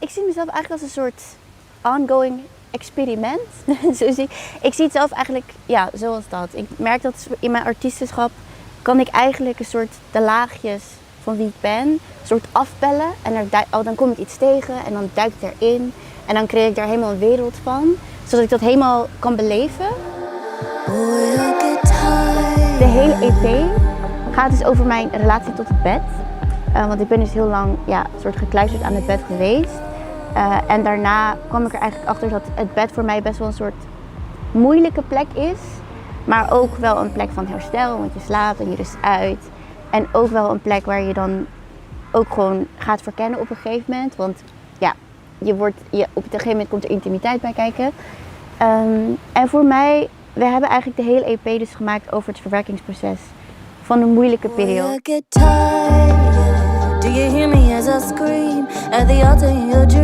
ik zie mezelf eigenlijk als een soort ongoing experiment. Ik zie het zelf eigenlijk, ja, zoals dat. Ik merk dat in mijn artiestenschap kan ik eigenlijk een soort de laagjes van wie ik ben, een soort afbellen. En dan kom ik iets tegen en dan duik ik erin. En dan creëer ik daar helemaal een wereld van, zodat ik dat helemaal kan beleven. De hele EP gaat dus over mijn relatie tot het bed. Want ik ben dus heel lang een soort gekluisterd aan het bed geweest. En daarna kwam ik er eigenlijk achter dat het bed voor mij best wel een soort moeilijke plek is. Maar ook wel een plek van herstel, want je slaapt en je rust uit. En ook wel een plek waar je dan ook gewoon gaat verkennen op een gegeven moment. Want ja, op een gegeven moment komt er intimiteit bij kijken. En voor mij, we hebben eigenlijk de hele EP dus gemaakt over het verwerkingsproces van een moeilijke periode. Do you hear me as I scream at the altar in your dreams?